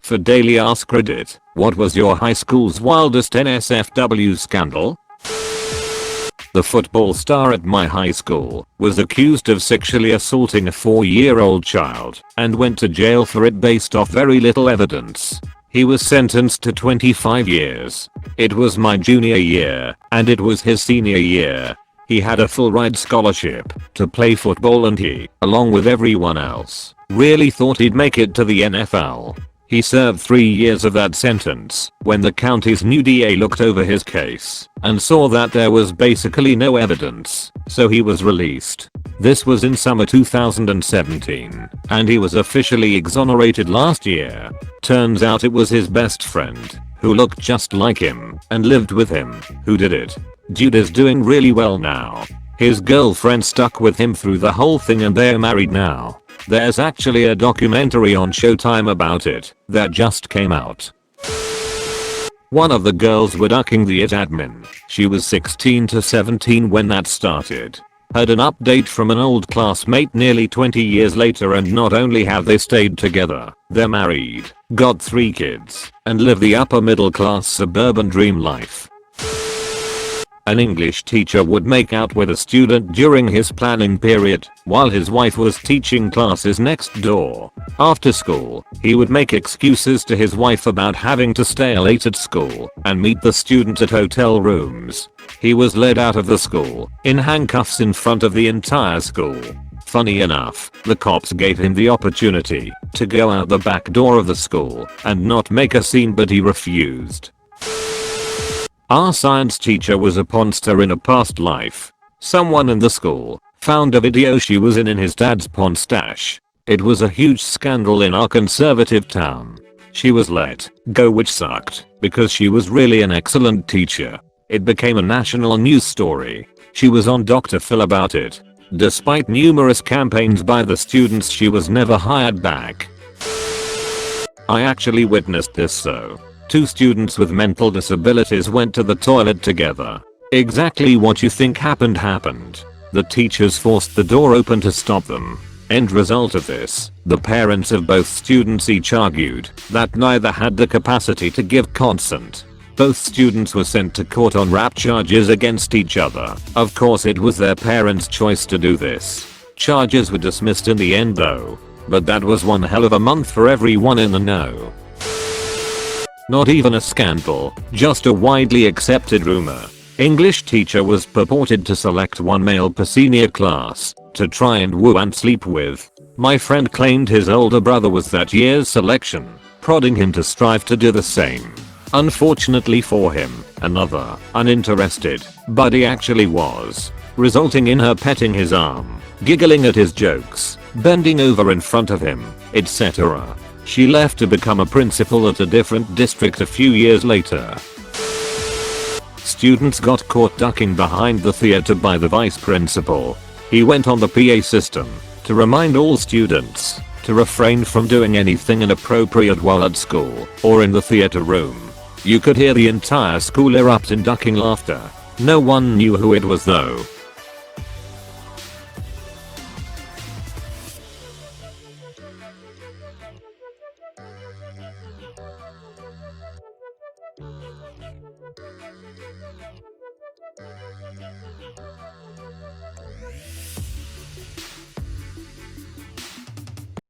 For Daily Ask Reddit, what was your high school's wildest NSFW scandal? The football star at my high school was accused of sexually assaulting a 4-year-old child and went to jail for it based off very little evidence. He was sentenced to 25 years. It was my junior year, and it was his senior year. He had a full ride scholarship to play football and he, along with everyone else, really thought he'd make it to the NFL. He served 3 years of that sentence when the county's new DA looked over his case and saw that there was basically no evidence, so he was released. This was in summer 2017, and he was officially exonerated last year. Turns out it was his best friend, who looked just like him and lived with him, who did it. Dude is doing really well now. His girlfriend stuck with him through the whole thing and they're married now. There's actually a documentary on Showtime about it that just came out. One of the girls were ducking the IT admin. She was 16 to 17 when that started. Heard an update from an old classmate nearly 20 years later, and not only have they stayed together, they're married, got 3 kids, and live the upper middle class suburban dream life. An English teacher would make out with a student during his planning period while his wife was teaching classes next door. After school, he would make excuses to his wife about having to stay late at school and meet the student at hotel rooms. He was led out of the school in handcuffs in front of the entire school. Funny enough, the cops gave him the opportunity to go out the back door of the school and not make a scene, but he refused. Our science teacher was a ponster in a past life. Someone in the school found a video she was in his dad's pawn stash. It was a huge scandal in our conservative town. She was let go, which sucked because she was really an excellent teacher. It became a national news story. She was on Dr. Phil about it. Despite numerous campaigns by the students, she was never hired back. I actually witnessed this, so 2 students with mental disabilities went to the toilet together. Exactly what you think happened. The teachers forced the door open to stop them. End result of this, the parents of both students each argued that neither had the capacity to give consent. Both students were sent to court on rap charges against each other. Of course, it was their parents' choice to do this. Charges were dismissed in the end though. But that was one hell of a month for everyone in the know. Not even a scandal, just a widely accepted rumor. English teacher was purported to select one male per senior class to try and woo and sleep with. My friend claimed his older brother was that year's selection, prodding him to strive to do the same. Unfortunately for him, another, uninterested, buddy actually was, resulting in her petting his arm, giggling at his jokes, bending over in front of him, etc. She left to become a principal at a different district a few years later. Students got caught ducking behind the theater by the vice principal. He went on the PA system to remind all students to refrain from doing anything inappropriate while at school or in the theater room. You could hear the entire school erupt in ducking laughter. No one knew who it was though.